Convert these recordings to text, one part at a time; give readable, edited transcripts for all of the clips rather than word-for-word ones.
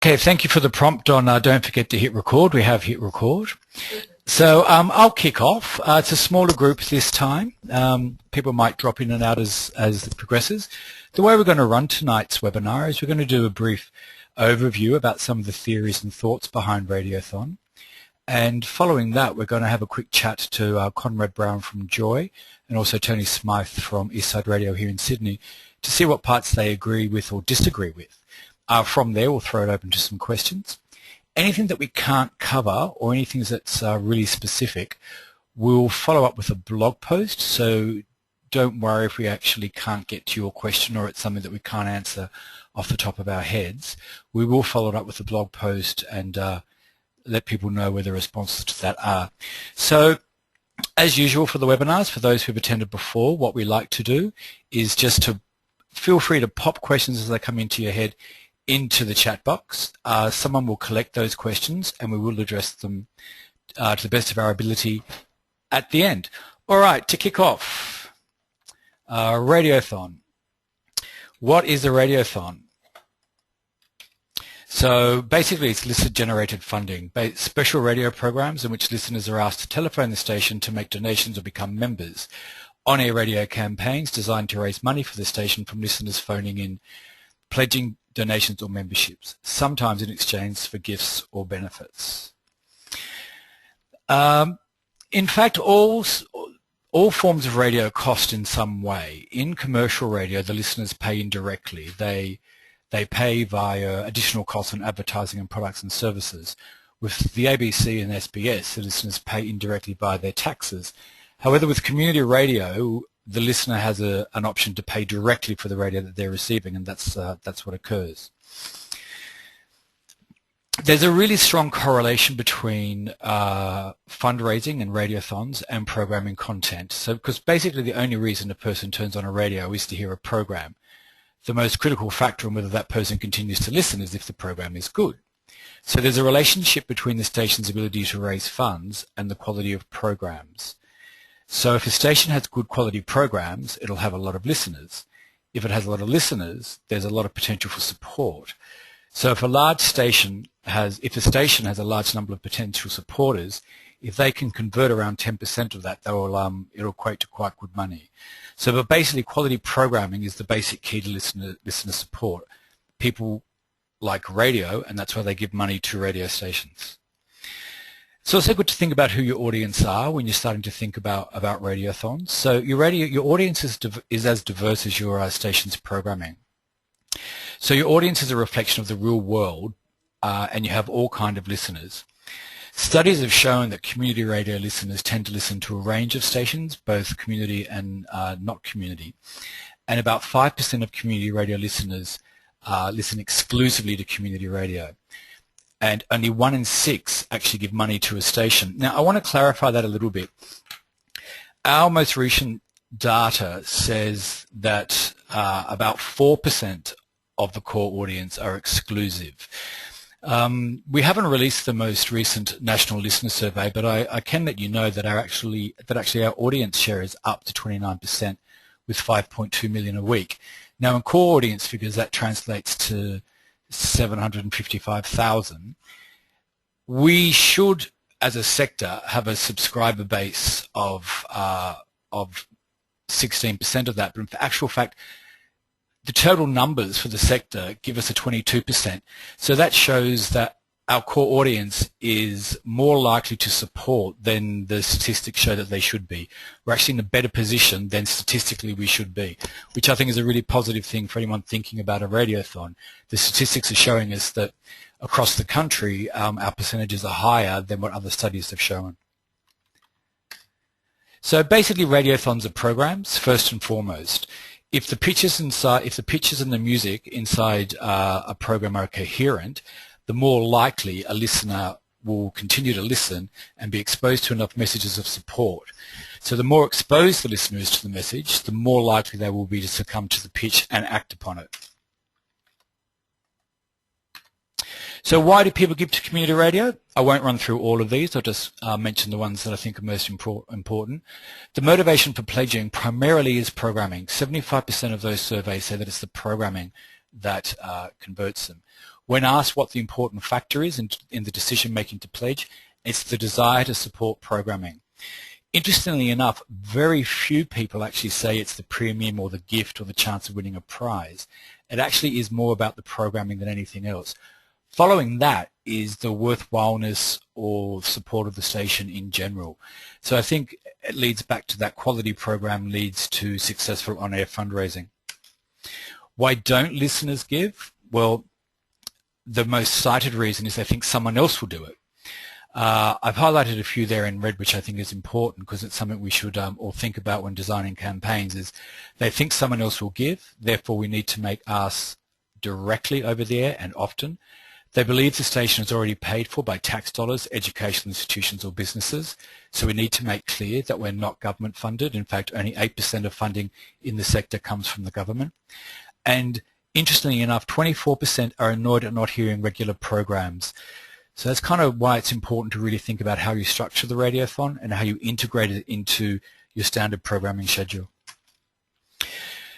Okay, thank you for the prompt on don't forget to hit record. We have hit record. So I'll kick off. It's a smaller group this time. People might drop in and out as it progresses. The way we're going to run tonight's webinar is we're going to do a brief overview about some of the theories and thoughts behind Radiothon. And following that, we're going to have a quick chat to Conrad Browne from Joy and also Tony Smythe from Eastside Radio here in Sydney to see what parts they agree with or disagree with. From there, we'll throw it open to some questions. Anything that we can't cover or anything that's really specific, we'll follow up with a blog post. So don't worry if we actually can't get to your question or it's something that we can't answer off the top of our heads. We will follow it up with a blog post and let people know where the responses to that are. So as usual for the webinars, for those who've attended before, what we like to do is just to feel free to pop questions as they come into your head into the chat box. Someone will collect those questions and we will address them to the best of our ability at the end. All right, to kick off, Radiothon. What is a Radiothon? So basically it's listener-generated funding, special radio programs in which listeners are asked to telephone the station to make donations or become members. On-air radio campaigns designed to raise money for the station from listeners phoning in, pledging donations or memberships, sometimes in exchange for gifts or benefits. In fact, all forms of radio cost in some way. In commercial radio, the listeners pay indirectly. They pay via additional costs on advertising and products and services. With the ABC and SBS, the listeners pay indirectly by their taxes. However, with community radio, the listener has an option to pay directly for the radio that they're receiving, and that's what occurs. There's a really strong correlation between fundraising and radiothons and programming content. So, because basically the only reason a person turns on a radio is to hear a program. The most critical factor in whether that person continues to listen is if the program is good. So there's a relationship between the station's ability to raise funds and the quality of programs. So if a station has good quality programs, it'll have a lot of listeners. If it has a lot of listeners, there's a lot of potential for support. So if a station has a large number of potential supporters, if they can convert around 10% of that, it'll equate to quite good money. So but basically quality programming is the basic key to listener support. People like radio, and that's why they give money to radio stations. So it's also good to think about who your audience are when you're starting to think about radiothons. So your audience is as diverse as your station's programming. So your audience is a reflection of the real world, and you have all kinds of listeners. Studies have shown that community radio listeners tend to listen to a range of stations, both community and not community. And about 5% of community radio listeners listen exclusively to community radio. And only 1 in 6 actually give money to a station. Now, I want to clarify that a little bit. Our most recent data says that about 4% of the core audience are exclusive. We haven't released the most recent national listener survey, but I can let you know that actually our audience share is up to 29% with 5.2 million a week. Now, in core audience figures, that translates to 755,000. We should, as a sector, have a subscriber base of 16% of that, but in actual fact, the total numbers for the sector give us a 22%. So that shows that our core audience is more likely to support than the statistics show that they should be. We're actually in a better position than statistically we should be, which I think is a really positive thing for anyone thinking about a radiothon. The statistics are showing us that across the country, our percentages are higher than what other studies have shown. So basically radiothons are programs, first and foremost. If the pictures and the music inside a program are coherent, the more likely a listener will continue to listen and be exposed to enough messages of support. So the more exposed the listener is to the message, the more likely they will be to succumb to the pitch and act upon it. So why do people give to community radio? I won't run through all of these. I'll just mention the ones that I think are most important. The motivation for pledging primarily is programming. 75% of those surveys say that it's the programming that converts them. When asked what the important factor is in the decision-making to pledge, it's the desire to support programming. Interestingly enough, very few people actually say it's the premium or the gift or the chance of winning a prize. It actually is more about the programming than anything else. Following that is the worthwhileness or support of the station in general. So I think it leads back to that quality program leads to successful on-air fundraising. Why don't listeners give? Well, the most cited reason is they think someone else will do it. I've highlighted a few there in red, which I think is important because it's something we should all think about when designing campaigns, is they think someone else will give, therefore we need to make us directly over the air and often. They believe the station is already paid for by tax dollars, educational institutions or businesses, so we need to make clear that we're not government funded. In fact, only 8% of funding in the sector comes from the government. And interestingly enough, 24% are annoyed at not hearing regular programs. So that's kind of why it's important to really think about how you structure the Radiothon and how you integrate it into your standard programming schedule.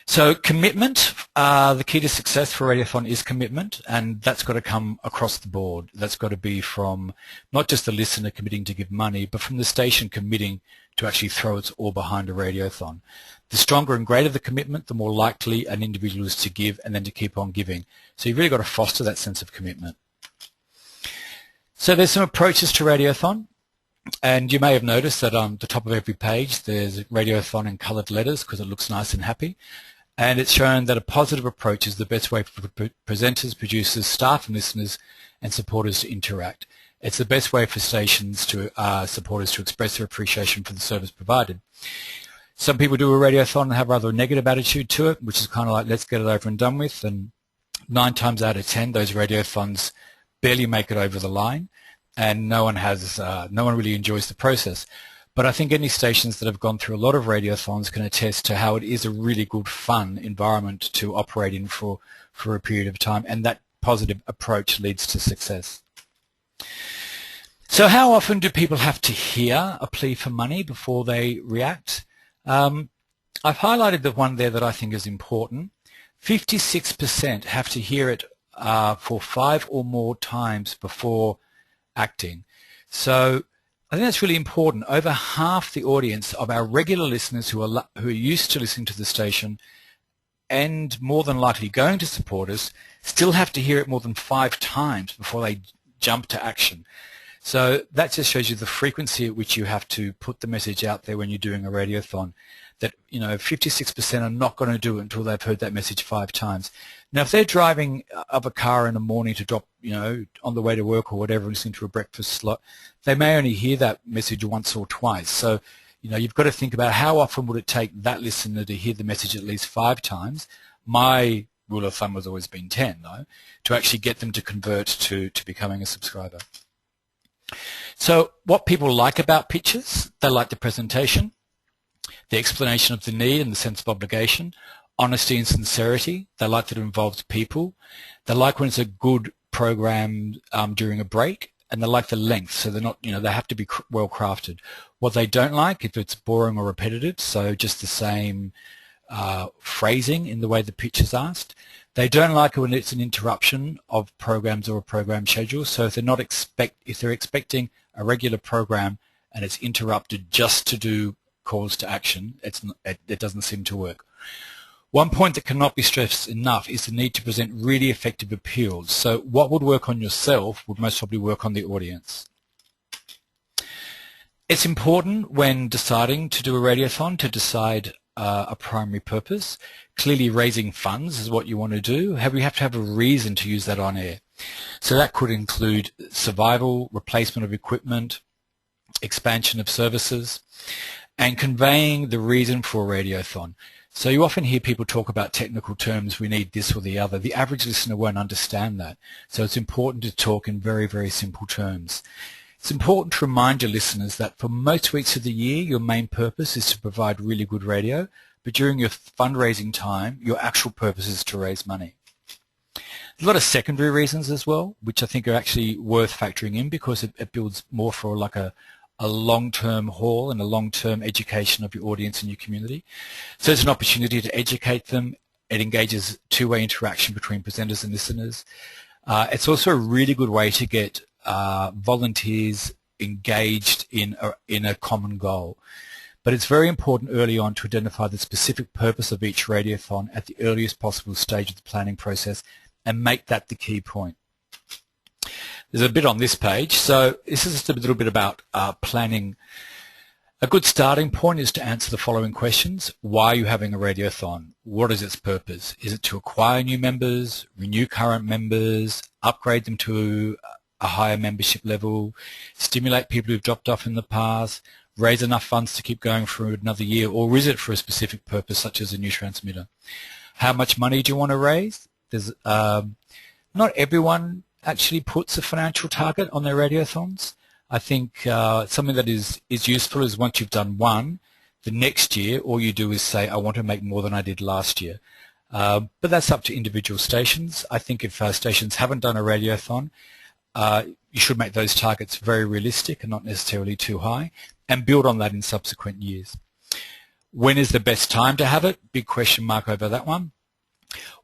So commitment, the key to success for Radiothon is commitment, and that's got to come across the board. That's got to be from not just the listener committing to give money, but from the station committing to actually throw its all behind a Radiothon. The stronger and greater the commitment, the more likely an individual is to give and then to keep on giving. So you've really got to foster that sense of commitment. So there's some approaches to Radiothon, and you may have noticed that on the top of every page there's Radiothon in coloured letters because it looks nice and happy, and it's shown that a positive approach is the best way for presenters, producers, staff and listeners and supporters to interact. It's the best way for stations to supporters to express their appreciation for the service provided. Some people do a Radiothon and have rather a negative attitude to it, which is kind of like, let's get it over and done with, and 9 times out of 10 those Radiothons barely make it over the line, and no one really enjoys the process. But I think any stations that have gone through a lot of Radiothons can attest to how it is a really good, fun environment to operate in for a period of time, and that positive approach leads to success. So how often do people have to hear a plea for money before they react? I've highlighted the one there that I think is important. 56% have to hear it for 5 or more times before acting. So I think that's really important. Over half the audience of our regular listeners who are used to listening to the station and more than likely going to support us still have to hear it more than 5 times before they jump to action. So that just shows you the frequency at which you have to put the message out there when you're doing a Radiothon, that 56% are not going to do it until they've heard that message 5 times. Now, if they're driving up a car in the morning to drop, on the way to work or whatever, listening to a breakfast slot, they may only hear that message once or twice. So, you've got to think about how often would it take that listener to hear the message at least 5 times. My rule of thumb has always been 10, though, to actually get them to convert to becoming a subscriber. So what people like about pitches, they like the presentation, the explanation of the need and the sense of obligation, honesty and sincerity. They like that it involves people. They like when it's a good program during a break, and they like the length, so they're not, they have to be well crafted. What they don't like, if it's boring or repetitive, so just the same phrasing in the way the pitch is asked. They don't like it when it's an interruption of programs or a program schedule. So if they're expecting a regular program and it's interrupted just to do calls to action, it doesn't seem to work. One point that cannot be stressed enough is the need to present really effective appeals. So what would work on yourself would most probably work on the audience. It's important when deciding to do a Radiothon to decide a primary purpose. Clearly raising funds is what you want to do. You have to have a reason to use that on air. So that could include survival, replacement of equipment, expansion of services, and conveying the reason for a Radiothon. So you often hear people talk about technical terms, we need this or the other. The average listener won't understand that. So it's important to talk in very, very simple terms. It's important to remind your listeners that for most weeks of the year, your main purpose is to provide really good radio, but during your fundraising time, your actual purpose is to raise money. There's a lot of secondary reasons as well, which I think are actually worth factoring in because it builds more for like a long-term haul and a long-term education of your audience and your community. So it's an opportunity to educate them. It engages two-way interaction between presenters and listeners. It's also a really good way to get volunteers engaged in a common goal. But it's very important early on to identify the specific purpose of each radiothon at the earliest possible stage of the planning process and make that the key point. There's a bit on this page. So this is just a little bit about planning. A good starting point is to answer the following questions. Why are you having a radiothon? What is its purpose? Is it to acquire new members, renew current members, upgrade them to a higher membership level, stimulate people who've dropped off in the past, raise enough funds to keep going for another year, or is it for a specific purpose such as a new transmitter? How much money do you want to raise? There's not everyone actually puts a financial target on their radiothons. I think something that is useful is once you've done one, the next year all you do is say, I want to make more than I did last year. But that's up to individual stations. I think if stations haven't done a radiothon, you should make those targets very realistic and not necessarily too high, and build on that in subsequent years. When is the best time to have it? Big question mark over that one.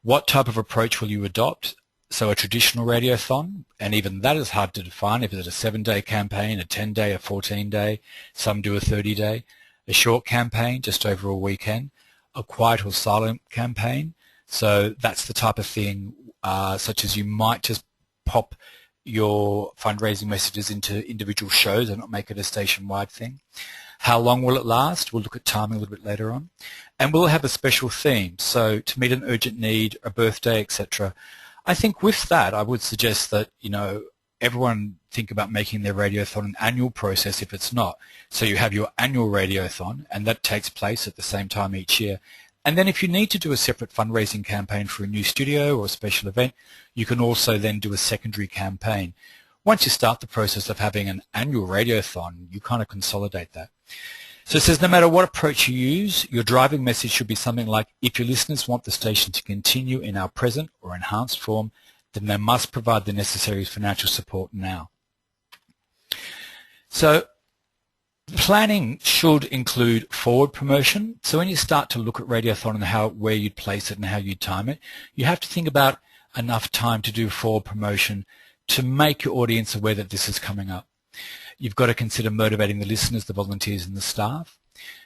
What type of approach will you adopt? So a traditional radiothon, and even that is hard to define. If it's a 7-day campaign, a 10-day, a 14-day, some do a 30-day. A short campaign, just over a weekend. A quiet or silent campaign. So that's the type of thing, such as you might just pop your fundraising messages into individual shows and not make it a station-wide thing. How long will it last? We'll look at timing a little bit later on. And we'll have a special theme, so to meet an urgent need, a birthday, etc. I think with that, I would suggest that, everyone think about making their radiothon an annual process if it's not. So you have your annual radiothon, and that takes place at the same time each year. And then if you need to do a separate fundraising campaign for a new studio or a special event, you can also then do a secondary campaign. Once you start the process of having an annual radiothon, you kind of consolidate that. So it says no matter what approach you use, your driving message should be something like, if your listeners want the station to continue in our present or enhanced form, then they must provide the necessary financial support now. So planning should include forward promotion. So when you start to look at Radiothon and where you'd place it and how you'd time it, you have to think about enough time to do forward promotion to make your audience aware that this is coming up. You've got to consider motivating the listeners, the volunteers and the staff.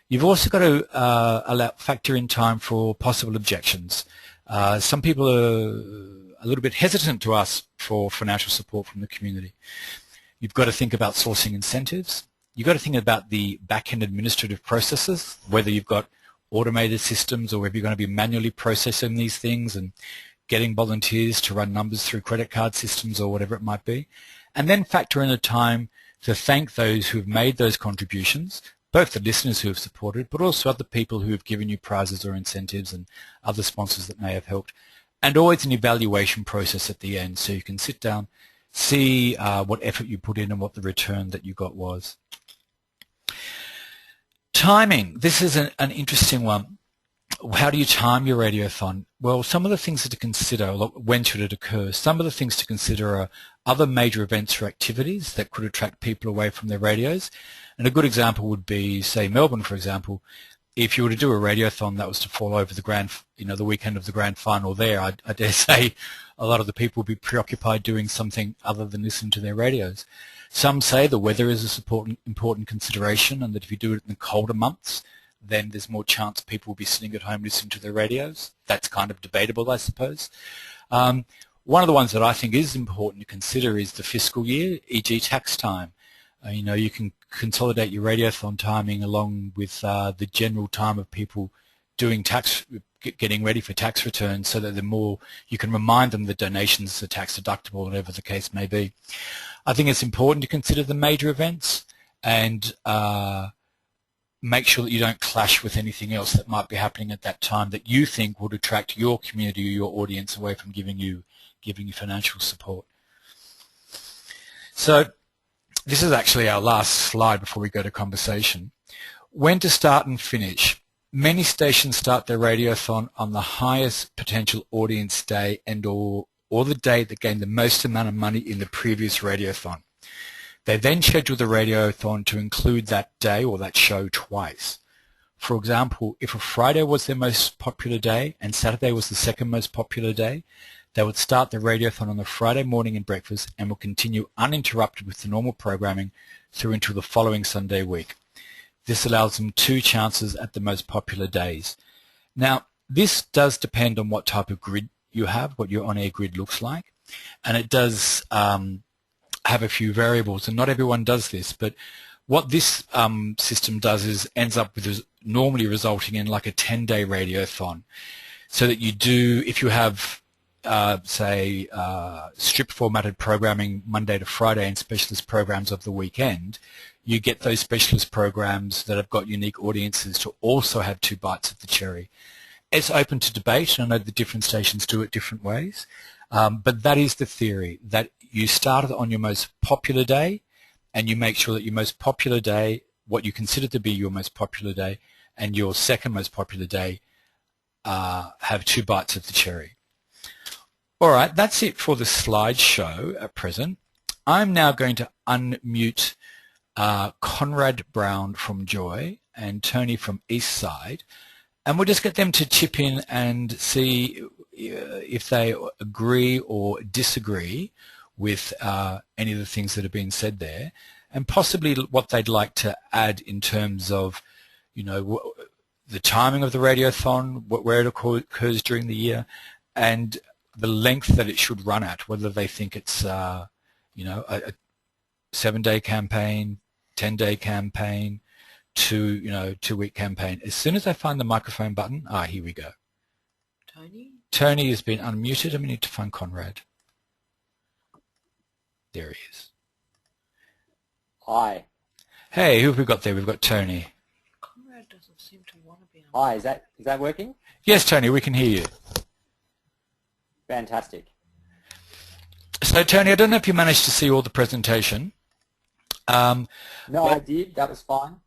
You've also got to factor in time for possible objections. Some people are a little bit hesitant to ask for financial support from the community. You've got to think about sourcing incentives. You've got to think about the back-end administrative processes, whether you've got automated systems or whether you're going to be manually processing these things and getting volunteers to run numbers through credit card systems or whatever it might be. And then factor in the time to thank those who have made those contributions, both the listeners who have supported, but also other people who have given you prizes or incentives and other sponsors that may have helped. And always an evaluation process at the end, so you can sit down, see what effort you put in and what the return that you got was. Timing. This is an interesting one. How do you time your radiothon? Well, some of the things to consider, when should it occur? Some of the things to consider are other major events or activities that could attract people away from their radios. And a good example would be, say, Melbourne, for example. If you were to do a radiothon that was to fall over the weekend of the grand final there, I dare say a lot of the people would be preoccupied doing something other than listen to their radios. Some say the weather is an important consideration, and that if you do it in the colder months, then there's more chance people will be sitting at home listening to their radios. That's kind of debatable, I suppose. One of the ones that I think is important to consider is the fiscal year, e.g. tax time. You can consolidate your radiothon timing along with the general time of people doing getting ready for tax returns, so that the more you can remind them that donations are tax deductible, whatever the case may be. I think it's important to consider the major events and make sure that you don't clash with anything else that might be happening at that time that you think would attract your community or your audience away from giving you financial support. So this is actually our last slide before we go to conversation. When to start and finish. Many stations start their radiothon on the highest potential audience day and or the day that gained the most amount of money in the previous radiothon. They then schedule the radiothon to include that day or that show twice. For example, if a Friday was their most popular day and Saturday was the second most popular day, They would start the Radiothon on the Friday morning and breakfast and will continue uninterrupted with the normal programming through until the following Sunday week. This allows them 2 chances at the most popular days. Now, this does depend on what type of grid you have, what your on-air grid looks like, and it does have a few variables, and not everyone does this, but what this system does is ends up with normally resulting in like a 10-day radiothon, so that you do, if you have say strip formatted programming Monday to Friday and specialist programs of the weekend, you get those specialist programs that have got unique audiences to also have 2 bites of the cherry. It's open to debate, and I know the different stations do it different ways, but that is the theory, that you start on your most popular day and you make sure that your most popular day, what you consider to be your most popular day, and your second most popular day have 2 bites of the cherry. All right, that's it for the slideshow at present. I'm now going to unmute Conrad Browne from Joy and Tony from Eastside, and we'll just get them to chip in and see if they agree or disagree with any of the things that have been said there, and possibly what they'd like to add in terms of, you know, the timing of the Radiothon, where it occurs during the year, and the length that it should run at, whether they think it's, you know, a 7-day campaign, 10-day campaign, 2-week campaign. As soon as I find the microphone button, here we go. Tony has been unmuted, and we need to find Conrad. There he is. Hi. Hey, who have we got there? We've got Tony. Conrad doesn't seem to want to be on. Hi, is that working? Yes, Tony, we can hear you. Fantastic. So, Tony, I don't know if you managed to see all the presentation. No, I did. That was fine.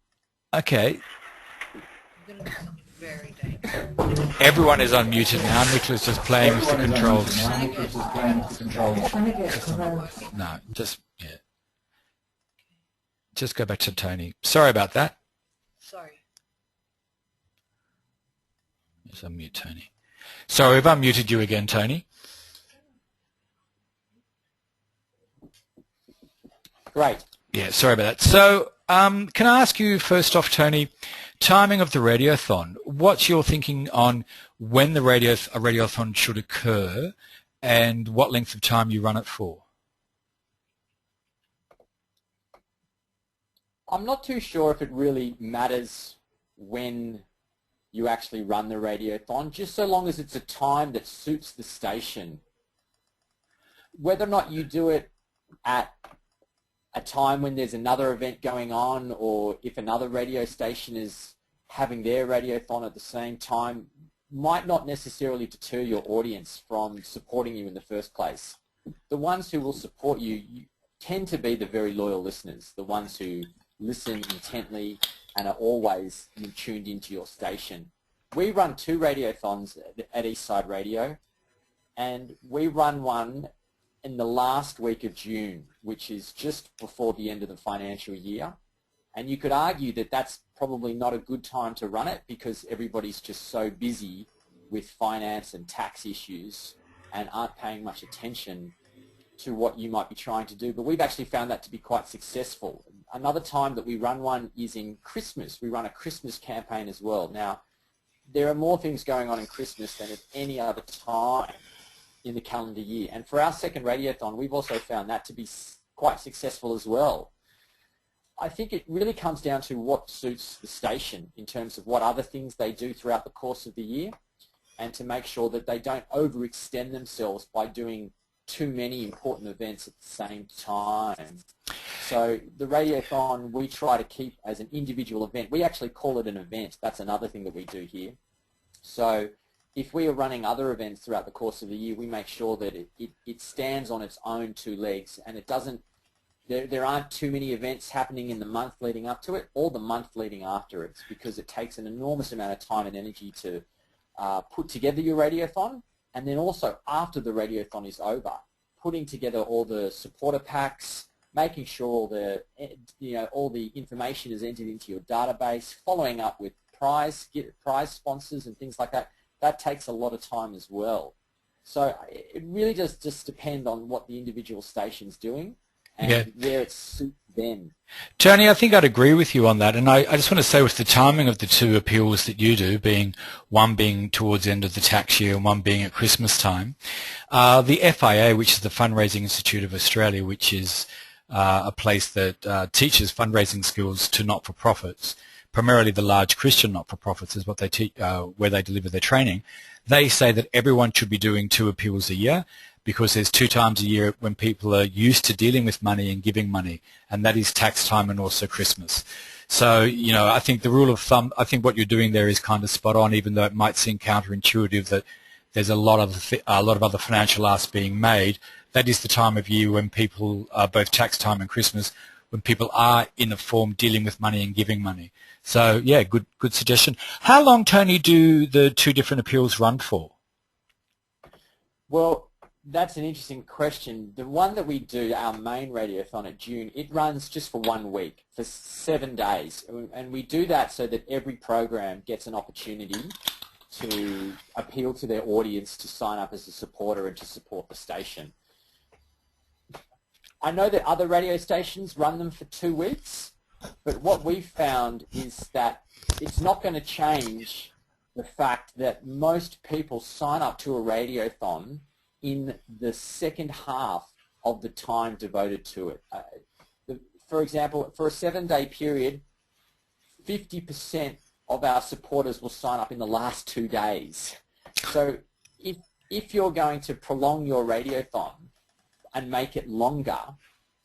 Okay. I'm going to do something very dangerous. Everyone is unmuted now. Nicola's just playing with the controls. No, just go back to Tony. Sorry about that. Sorry. Just unmute Tony. Sorry, I've unmuted you again, Tony. Great. Yeah, sorry about that. So, can I ask you first off, Tony, timing of the Radiothon? What's your thinking on when the Radiothon should occur, and what length of time you run it for? I'm not too sure if it really matters when you actually run the Radiothon, just so long as it's a time that suits the station. Whether or not you do it at a time when there's another event going on, or if another radio station is having their Radiothon at the same time, might not necessarily deter your audience from supporting you in the first place. The ones who will support you tend to be the very loyal listeners, the ones who listen intently and are always tuned into your station. We run 2 radiothons at Eastside Radio, and we run one in the last week of June, which is just before the end of the financial year. And you could argue that that's probably not a good time to run it, because everybody's just so busy with finance and tax issues and aren't paying much attention to what you might be trying to do. But we've actually found that to be quite successful. Another time that we run one is in Christmas. We run a Christmas campaign as well. Now, there are more things going on in Christmas than at any other time in the calendar year. And for our second Radiothon, we've also found that to be quite successful as well. I think it really comes down to what suits the station in terms of what other things they do throughout the course of the year, and to make sure that they don't overextend themselves by doing too many important events at the same time. So the Radiothon we try to keep as an individual event. We actually call it an event. That's another thing that we do here. So if we are running other events throughout the course of the year, we make sure that it stands on its own 2 legs, and it doesn't, there aren't too many events happening in the month leading up to it or the month leading after it, because it takes an enormous amount of time and energy to put together your Radiothon. And then also after the Radiothon is over, putting together all the supporter packs, making sure all the information is entered into your database, following up with prize sponsors and things like that. That takes a lot of time as well. So it really does just depend on what the individual station's doing and Yeah. where it suits them. Tony, I think I'd agree with you on that. And I just want to say with the timing of the two appeals that you do, one being towards the end of the tax year and one being at Christmas time, the FIA, which is the Fundraising Institute of Australia, which is a place that teaches fundraising skills to not-for-profits, primarily the large Christian not-for-profits is what they teach, where they deliver their training. They say that everyone should be doing 2 appeals a year because there's 2 times a year when people are used to dealing with money and giving money, and that is tax time and also Christmas. So, I think the rule of thumb, I think what you're doing there is kind of spot on, even though it might seem counterintuitive that there's a lot of other financial asks being made. That is the time of year when people, both tax time and Christmas, when people are in a form dealing with money and giving money. So, yeah, good suggestion. How long, Tony, do the 2 different appeals run for? Well, that's an interesting question. The one that we do, our main Radiothon at June, it runs just for 1 week, for 7 days. And we do that so that every program gets an opportunity to appeal to their audience to sign up as a supporter and to support the station. I know that other radio stations run them for 2 weeks, but what we've found is that it's not going to change the fact that most people sign up to a Radiothon in the second half of the time devoted to it. For example, for a 7-day period, 50% of our supporters will sign up in the last 2 days. So if you're going to prolong your Radiothon and make it longer,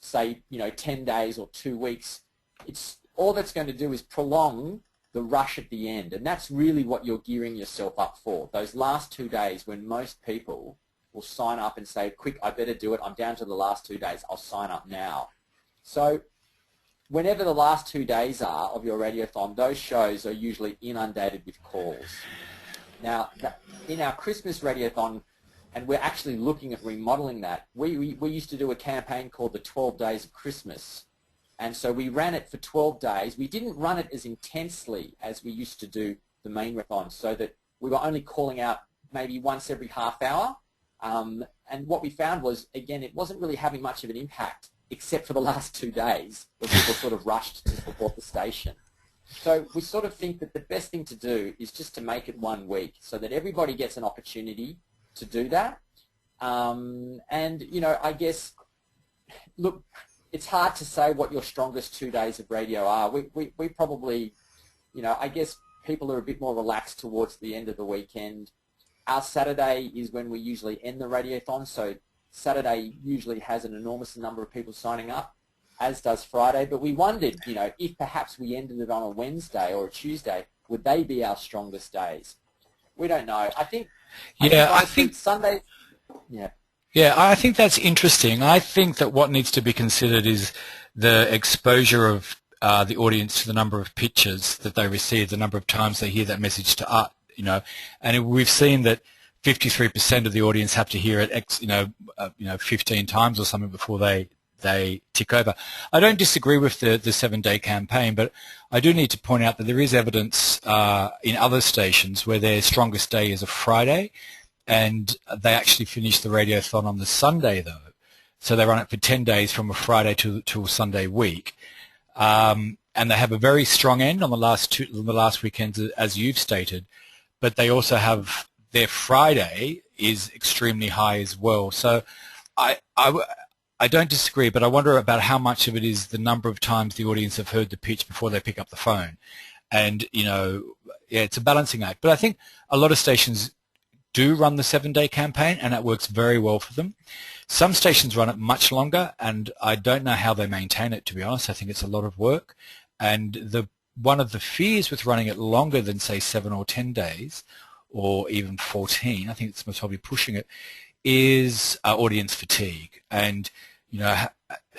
say 10 days or 2 weeks, it's all that's going to do is prolong the rush at the end, and that's really what you're gearing yourself up for. Those last 2 days when most people will sign up and say, quick, I better do it, I'm down to the last 2 days, I'll sign up now. So whenever the last 2 days are of your Radiothon, those shows are usually inundated with calls. Now, in our Christmas Radiothon, and we're actually looking at remodeling that, we used to do a campaign called the 12 Days of Christmas. And so we ran it for 12 days. We didn't run it as intensely as we used to do the main Radiothon, so that we were only calling out maybe once every half hour. And what we found was, again, it wasn't really having much of an impact except for the last 2 days where people sort of rushed to support the station. So we sort of think that the best thing to do is just to make it 1 week so that everybody gets an opportunity to do that. And, I guess, look, it's hard to say what your strongest 2 days of radio are. We probably, I guess people are a bit more relaxed towards the end of the weekend. Our Saturday is when we usually end the Radiothon, so Saturday usually has an enormous number of people signing up, as does Friday. But we wondered, if perhaps we ended it on a Wednesday or a Tuesday, would they be our strongest days? We don't know. I think Sunday. Yeah. Yeah, I think that's interesting. I think that what needs to be considered is the exposure of the audience to the number of pitches that they receive, the number of times they hear that message to us, and we've seen that 53% of the audience have to hear it, 15 times or something before they tick over. I don't disagree with the 7-day campaign, but I do need to point out that there is evidence in other stations where their strongest day is a Friday, and they actually finish the Radiothon on the Sunday, though. So they run it for 10 days from a Friday to a Sunday week. And they have a very strong end on the last weekend, as you've stated, but they also have their Friday is extremely high as well. So I don't disagree, but I wonder about how much of it is the number of times the audience have heard the pitch before they pick up the phone. And, it's a balancing act. But I think a lot of stations do run the 7-day campaign, and that works very well for them. Some stations run it much longer, and I don't know how they maintain it, to be honest. I think it's a lot of work. And one of the fears with running it longer than, say, 7 or 10 days, or even 14, I think it's most probably pushing it, is audience fatigue. And,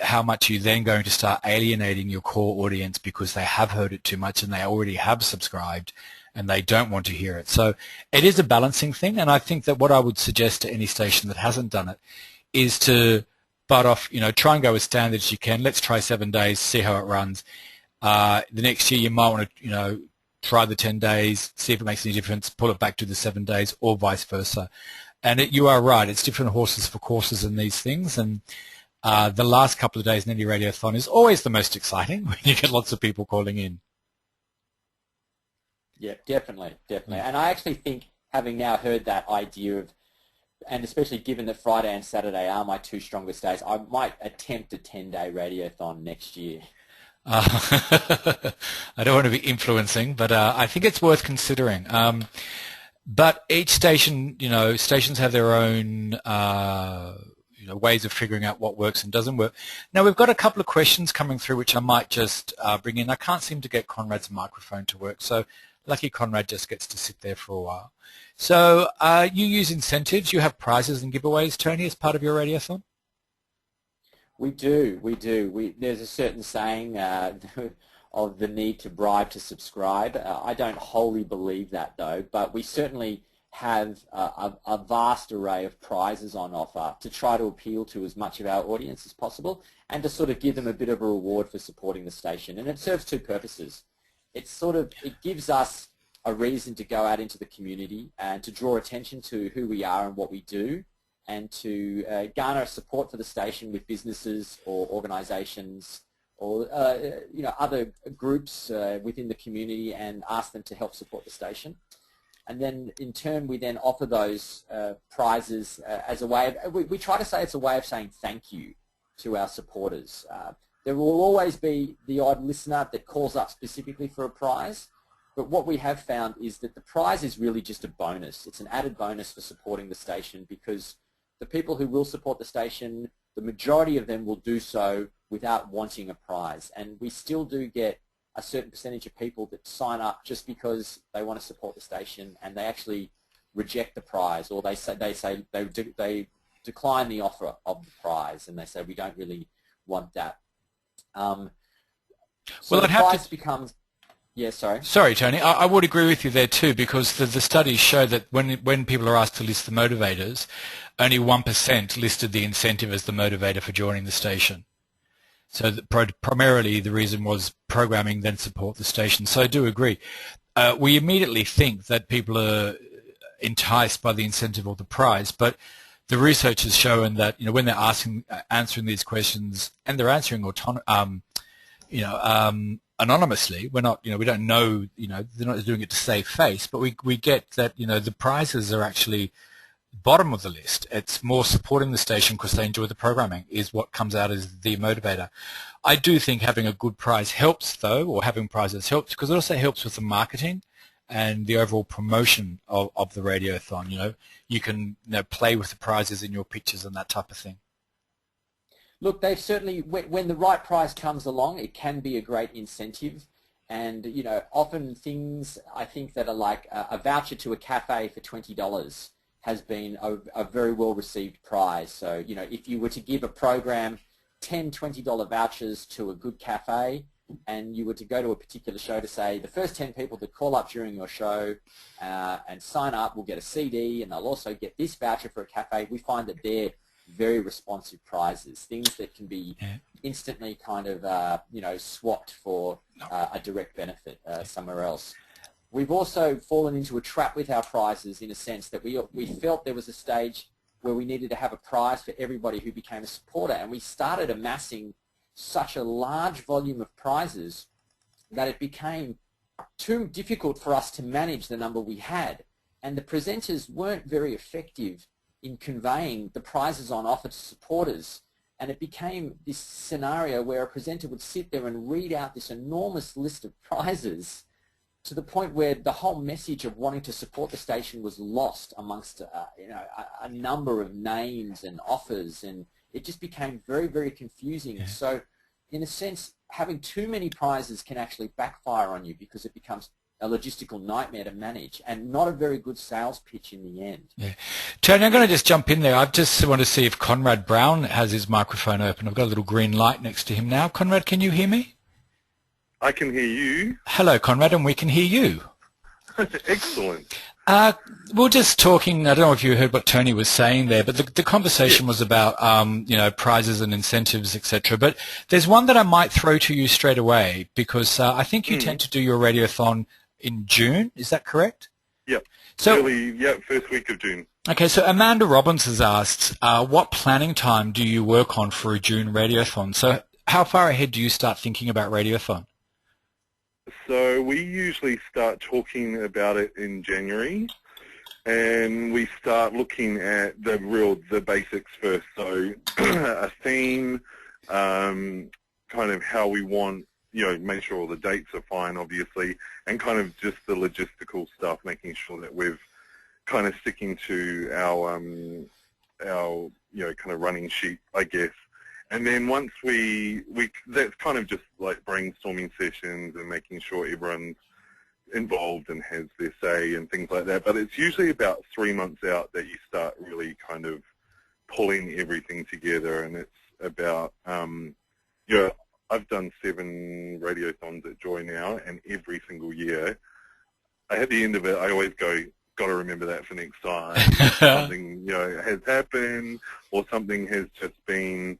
how much you're then going to start alienating your core audience because they have heard it too much and they already have subscribed and they don't want to hear it. So it is a balancing thing, and I think that what I would suggest to any station that hasn't done it is to butt off, try and go as standard as you can. Let's try 7 days, see how it runs. The next year you might want to, try the 10 days, see if it makes any difference, pull it back to the 7 days, or vice versa. And you are right, it's different horses for courses in these things, and the last couple of days in any radiothon is always the most exciting when you get lots of people calling in. Yeah, definitely. And I actually think, having now heard that idea of, and especially given that Friday and Saturday are my two strongest days, I might attempt a 10-day radiothon next year. I don't want to be influencing, but I think it's worth considering. But each station, stations have their own ways of figuring out what works and doesn't work. Now, we've got a couple of questions coming through which I might just bring in. I can't seem to get Conrad's microphone to work, so lucky Conrad just gets to sit there for a while. So you use incentives. You have prizes and giveaways, Tony, as part of your radiothon? We do. There's a certain saying of the need to bribe to subscribe. I don't wholly believe that, though, but we certainly have a vast array of prizes on offer to try to appeal to as much of our audience as possible and to sort of give them a bit of a reward for supporting the station. And it serves two purposes. It gives us a reason to go out into the community and to draw attention to who we are and what we do, and to garner support for the station with businesses or organisations or other groups within the community, and ask them to help support the station. And then in turn we then offer those prizes as a way of, we try to say it's a way of saying thank you to our supporters. There will always be the odd listener that calls up specifically for a prize, but what we have found is that the prize is really just a bonus. It's an added bonus for supporting the station, because the people who will support the station, the majority of them will do so without wanting a prize. And we still do get a certain percentage of people that sign up just because they want to support the station, and they actually reject the prize, or they decline the offer of the prize, and they say we don't really want that. So well, the prize becomes. Yeah, sorry. Sorry, Tony. I would agree with you there too, because the studies show that when people are asked to list the motivators, only 1% listed the incentive as the motivator for joining the station. So primarily the reason was programming, then support the station. So I do agree. We immediately think that people are enticed by the incentive or the prize, but the research has shown that when they're answering these questions, and they're answering anonymously, we don't know, they're not doing it to save face, but we get that the prizes are actually bottom of the list. It's more supporting the station because they enjoy the programming is what comes out as the motivator. I do think having a good prize helps, though, or having prizes helps, because it also helps with the marketing and the overall promotion of the radiothon. You can play with the prizes in your pictures and that type of thing. Look, they've certainly, when the right prize comes along, it can be a great incentive. And, often things, I think, that are like a voucher to a cafe for $20 has been a very well-received prize. So, if you were to give a program 10 $20 vouchers to a good cafe, and you were to go to a particular show to say, the first 10 people that call up during your show and sign up will get a CD, and they'll also get this voucher for a cafe, we find that they're very responsive prizes, things that can be instantly kind of, swapped for a direct benefit somewhere else. We've also fallen into a trap with our prizes in a sense that we felt there was a stage where we needed to have a prize for everybody who became a supporter, and we started amassing such a large volume of prizes that it became too difficult for us to manage the number we had, and the presenters weren't very effective in conveying the prizes on offer to supporters. And it became this scenario where a presenter would sit there and read out this enormous list of prizes, to the point where the whole message of wanting to support the station was lost amongst a number of names and offers, and it just became very, very confusing. Yeah. So in a sense, having too many prizes can actually backfire on you, because it becomes a logistical nightmare to manage and not a very good sales pitch in the end. Yeah. Tony, I'm going to just jump in there. I just want to see if Conrad Browne has his microphone open. I've got a little green light next to him now. Conrad, can you hear me? I can hear you. Hello, Conrad, and we can hear you. Excellent. We're just talking, I don't know if you heard what Tony was saying there, but the conversation was about, prizes and incentives, etc. But there's one that I might throw to you straight away, because I think you tend to do your radiothon in June. Is that correct? Yep. So, first week of June. Okay, so Amanda Robbins has asked, what planning time do you work on for a June Radiothon? So how far ahead do you start thinking about Radiothon? So we usually start talking about it in January, and we start looking at the basics first. So a theme, kind of how we want, make sure all the dates are fine, obviously, and kind of just the logistical stuff, making sure that we've kind of sticking to our kind of running sheet, I guess. And then once that's kind of just like brainstorming sessions and making sure everyone's involved and has their say and things like that. But it's usually about 3 months out that you start really kind of pulling everything together. And it's about, I've done 7 radiothons at Joy now, and every single year, at the end of it, I always go, got to remember that for next time. Something, has happened, or something has just been,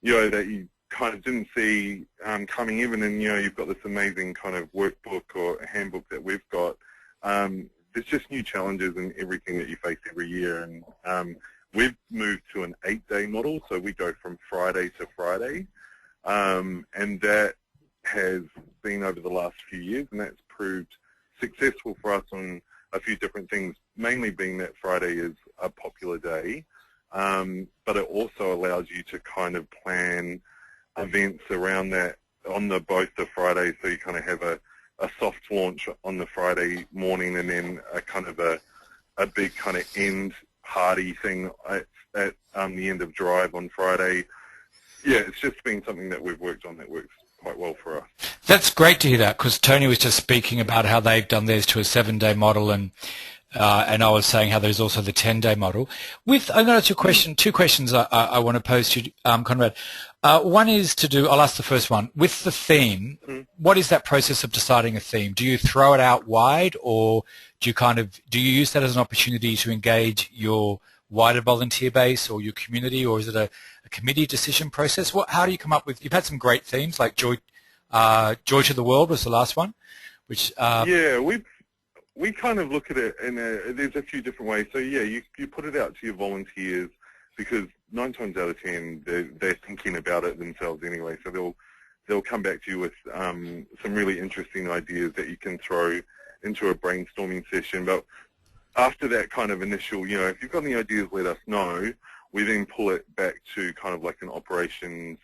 that you kind of didn't see coming in, and you've got this amazing kind of workbook or handbook that we've got. There's just new challenges in everything that you face every year, and we've moved to an 8-day model, so we go from Friday to Friday, and that has been over the last few years, and that's proved successful for us on a few different things, mainly being that Friday is a popular day, but it also allows you to kind of plan events around that on both the Fridays, so you kind of have a soft launch on the Friday morning, and then a kind of a big kind of end party thing at the end of Drive on Friday. Yeah, it's just been something that we've worked on that works quite well for us. That's great to hear that, because Tony was just speaking about how they've done theirs to a 7-day model, and I was saying how there's also the 10-day model. I noticed your question, 2 questions I want to pose to you, Conrad. One is I'll ask the first one. With the theme, what is that process of deciding a theme? Do you throw it out wide, or do you use that as an opportunity to engage your wider volunteer base or your community, or is it a committee decision process? How do you come up with? You've had some great themes, like Joy to the World was the last one, which yeah, we kind of look at it in there's a few different ways. So yeah, you put it out to your volunteers, because 9 times out of 10 they're thinking about it themselves anyway. So they'll come back to you with some really interesting ideas that you can throw into a brainstorming session. But after that kind of initial, if you've got any ideas, let us know. We then pull it back to kind of like an operations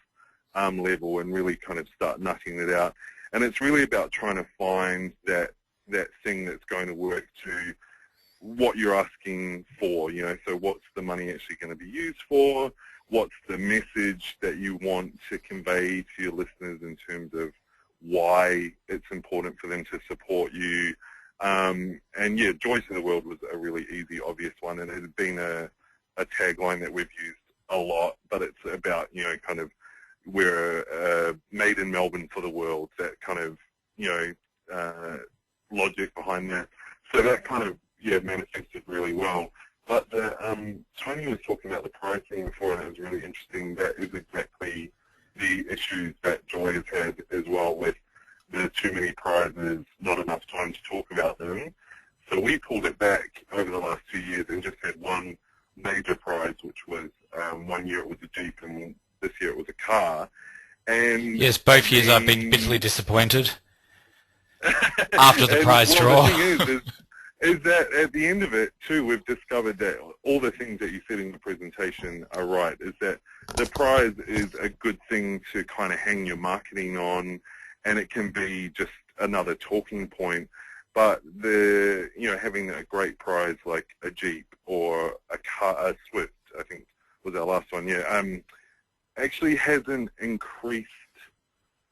level and really kind of start nutting it out. And it's really about trying to find that thing that's going to work to what you're asking for, so what's the money actually going to be used for? What's the message that you want to convey to your listeners in terms of why it's important for them to support you? And yeah, Joy to the World was a really easy, obvious one, and it has been a tagline that we've used a lot, but it's about, kind of, we're made in Melbourne for the world, that kind of, logic behind that. So that kind of, manifested really well. But Tony was talking about the prize thing before, and it was really interesting. That is exactly the issues that Joy has had as well, with the too many prizes, not enough time to talk about them. So we pulled it back over the last 2 years and just had one major prize, which was 1 year it was a Jeep, and this year it was a car. And yes, both years I've been bitterly disappointed after the prize draw. The thing is that at the end of it too, we've discovered that all the things that you said in the presentation are right. Is that the prize is a good thing to kind of hang your marketing on, and it can be just another talking point. But having a great prize like a Jeep or a car, a Swift, I think was our last one, actually hasn't increased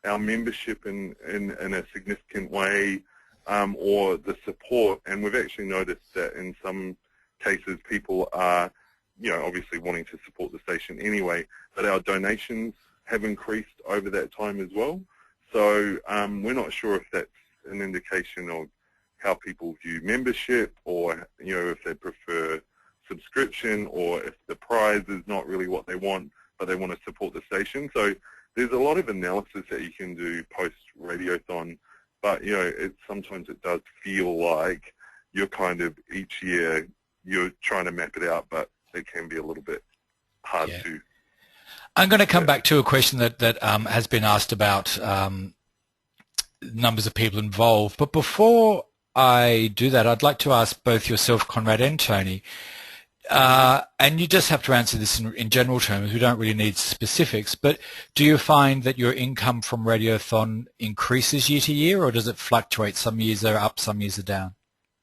our membership in a significant way, or the support. And we've actually noticed that in some cases people are, obviously wanting to support the station anyway, but our donations have increased over that time as well. So we're not sure if that's an indication of how people view membership, or if they prefer subscription, or if the prize is not really what they want, but they want to support the station. So there's a lot of analysis that you can do post Radiothon, but sometimes it does feel like you're kind of each year you're trying to map it out, but it can be a little bit hard to. I'm going to come back to a question that has been asked about numbers of people involved. But before I do that, I'd like to ask both yourself, Conrad, and Tony, and you just have to answer this in general terms. We don't really need specifics, but do you find that your income from Radiothon increases year to year, or does it fluctuate? Some years are up, some years are down.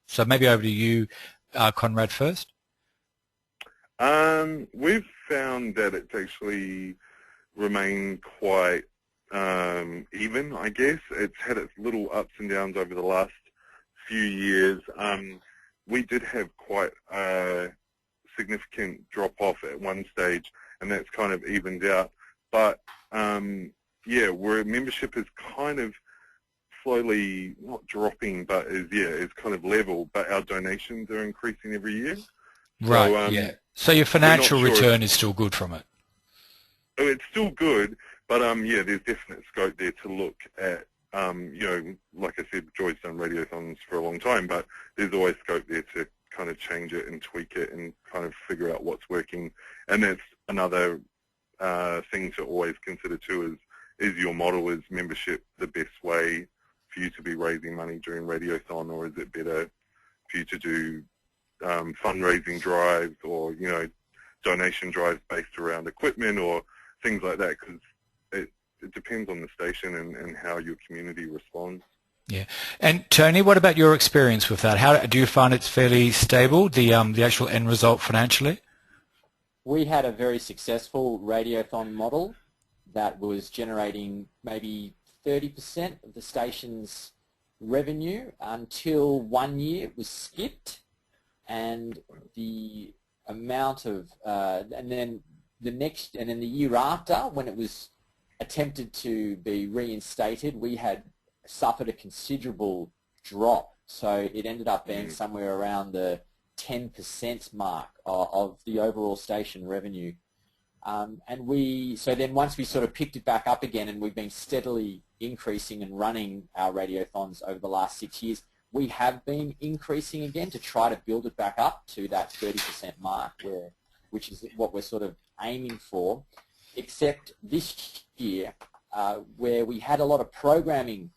So maybe over to you, Conrad, first. We've found that it's actually remained quite even, I guess. It's had its little ups and downs over the last few years. We did have quite a significant drop-off at one stage, and that's kind of evened out. But, yeah, where membership is kind of slowly, not dropping, but is kind of level, but our donations are increasing every year. Right, so, so your financial return is still good from it? Oh, it's still good, but yeah, there's definite scope there to look at, you know, like I said, Joy's done Radiothons for a long time, but there's always scope there to kind of change it and tweak it and kind of figure out what's working. And that's another thing to always consider too, is your model, is membership the best way for you to be raising money during Radiothon, or is it better for you to do fundraising drives, or, you know, donation drives based around equipment or things like that, because it depends on the station and how your community responds. Yeah. And Tony, what about your experience with that? How do you find it's fairly stable, the actual end result financially? We had a very successful Radiothon model that was generating maybe 30% of the station's revenue until 1 year it was skipped, and the amount of and then the year after, when it was attempted to be reinstated, we had suffered a considerable drop. So it ended up being somewhere around the 10% mark of the overall station revenue. So then once we sort of picked it back up again, and we've been steadily increasing and running our Radiothons over the last 6 years, we have been increasing again to try to build it back up to that 30% mark, which is what we're sort of aiming for, except this year where we had a lot of programming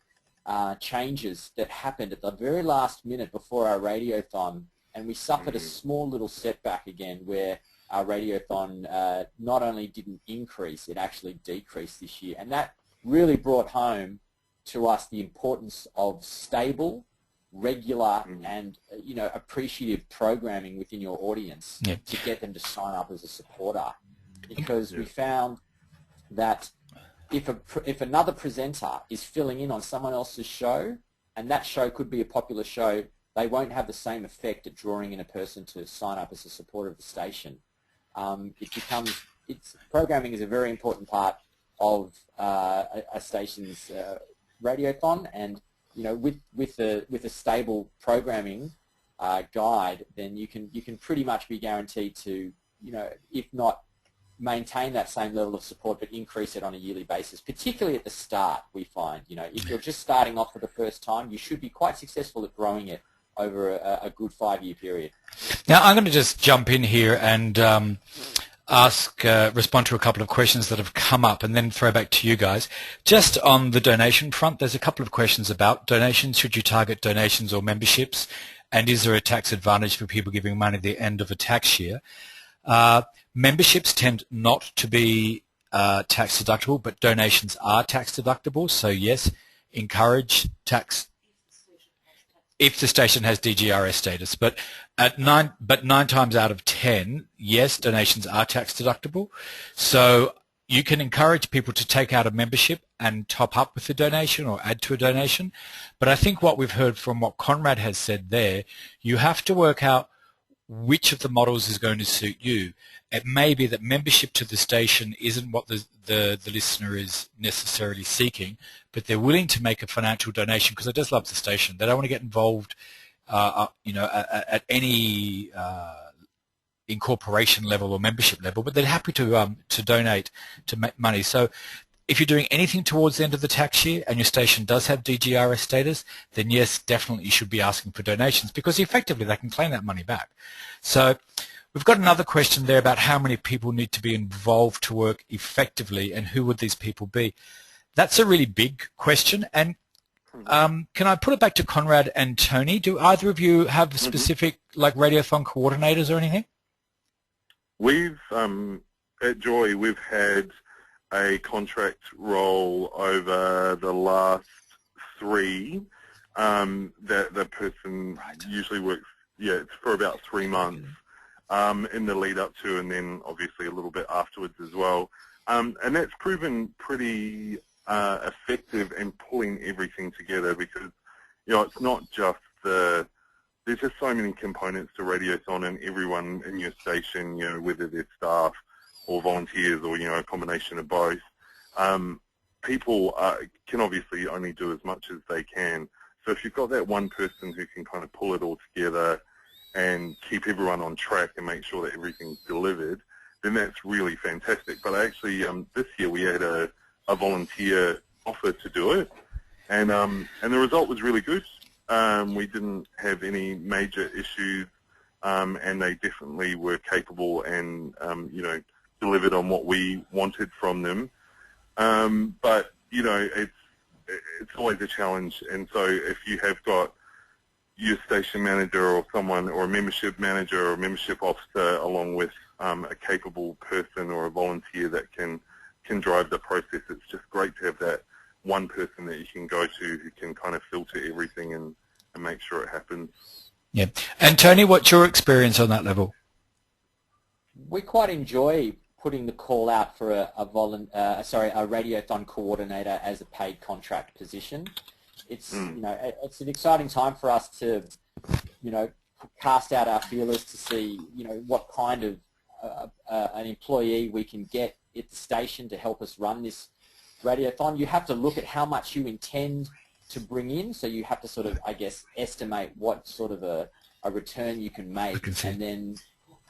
changes that happened at the very last minute before our Radiothon, and we suffered a small little setback again where our Radiothon not only didn't increase, it actually decreased this year. And that really brought home to us the importance of stable, regular and appreciative programming within your audience to get them to sign up as a supporter, because we found that if another presenter is filling in on someone else's show, and that show could be a popular show, they won't have the same effect at drawing in a person to sign up as a supporter of the station. Programming is a very important part of a station's Radiothon, and with a stable programming guide, then you can pretty much be guaranteed to, if not maintain that same level of support, but increase it on a yearly basis. Particularly at the start, we find, if you're just starting off for the first time, you should be quite successful at growing it over a good 5-year period. Now, I'm going to just jump in here and respond to a couple of questions that have come up, and then throw back to you guys. Just on the donation front, there's a couple of questions about donations. Should you target donations or memberships? And is there a tax advantage for people giving money at the end of a tax year? Memberships tend not to be tax deductible, but donations are tax deductible. So yes, encourage tax if the station has DGRS status. But 9 times out of 10, yes, donations are tax deductible. So you can encourage people to take out a membership and top up with a donation or add to a donation. But I think what we've heard from what Conrad has said there, you have to work out which of the models is going to suit you. It may be that membership to the station isn't what the listener is necessarily seeking, but they're willing to make a financial donation because they just love the station. They don't want to get involved, at any incorporation level or membership level, but they're happy to donate to make money. So if you're doing anything towards the end of the tax year and your station does have DGRS status, then yes, definitely you should be asking for donations because effectively they can claim that money back. So we've got another question there about how many people need to be involved to work effectively and who would these people be. That's a really big question, and can I put it back to Conrad and Tony? Do either of you have specific like Radiothon coordinators or anything? We've at Joy we've had a contract role over the last 3 that the person usually works, it's for about 3 months in the lead up to, and then obviously a little bit afterwards as well. And that's proven pretty effective in pulling everything together because, it's not just there's just so many components to Radiothon, and everyone in your station, whether they're staff or volunteers or, a combination of both, people can obviously only do as much as they can. So if you've got that one person who can kind of pull it all together and keep everyone on track and make sure that everything's delivered, then that's really fantastic. But actually, this year we had a volunteer offer to do it, and the result was really good. We didn't have any major issues, and they definitely were capable and, delivered on what we wanted from them. But, it's always a challenge. And so if you have got your station manager or someone or a membership manager or a membership officer along with a capable person or a volunteer that can drive the process, it's just great to have that one person that you can go to who can kind of filter everything and make sure it happens. Yeah. And Tony, what's your experience on that level? We quite enjoy putting the call out for a Radiothon coordinator as a paid contract position. It's it's an exciting time for us to cast out our feelers to see what kind of an employee we can get at the station to help us run this Radiothon. You have to look at how much you intend to bring in, so you have to sort of, I guess, estimate what sort of a return you can make, and then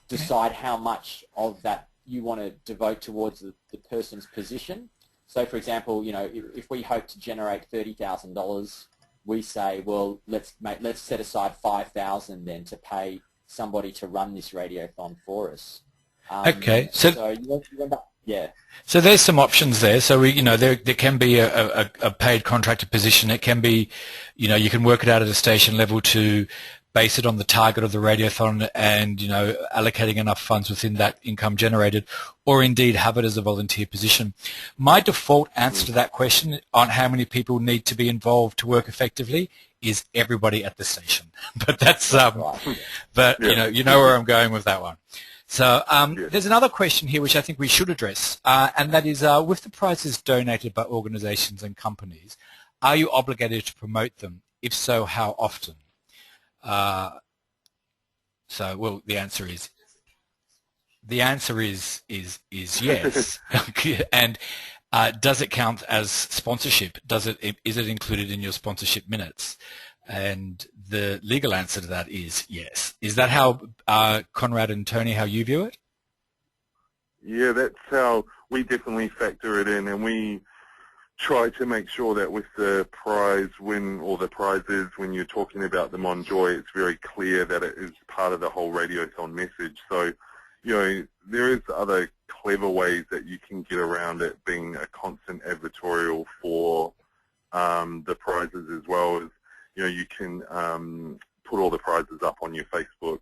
decide how much of that you want to devote towards the person's position. So, for example, if we hope to generate $30,000, we say, well, let's set aside $5,000 then to pay somebody to run this Radiothon for us. Okay, so you end up, yeah. So there's some options there. So there can be a paid contractor position. It can be, you can work it out at a station level to base it on the target of the Radiothon and, allocating enough funds within that income generated, or indeed have it as a volunteer position. My default answer to that question on how many people need to be involved to work effectively is everybody at the station. But that's, but you know where I'm going with that one. So there's another question here which I think we should address, and that is, with the prizes donated by organizations and companies, are you obligated to promote them? If so, how often? Well, the answer is yes. And does it count as sponsorship? Is it included in your sponsorship minutes? And the legal answer to that is yes. Is that how, Conrad and Tony, how you view it? Yeah, that's how we definitely factor it in, and we try to make sure that with the prize win or the prizes, when you're talking about them on Joy, it's very clear that it is part of the whole Radiothon message. So, there is other clever ways that you can get around it being a constant advertorial for the prizes, as well as, you can put all the prizes up on your Facebook,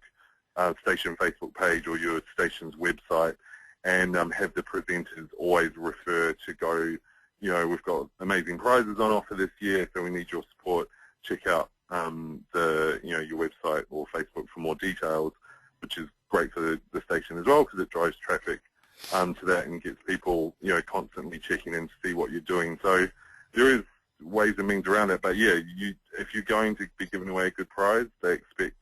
station Facebook page or your station's website, and have the presenters always refer to go, we've got amazing prizes on offer this year, so we need your support. Check out your website or Facebook for more details, which is great for the station as well because it drives traffic to that and gets people, constantly checking in to see what you're doing. So there is ways and means around it, but yeah, if you're going to be giving away a good prize, they expect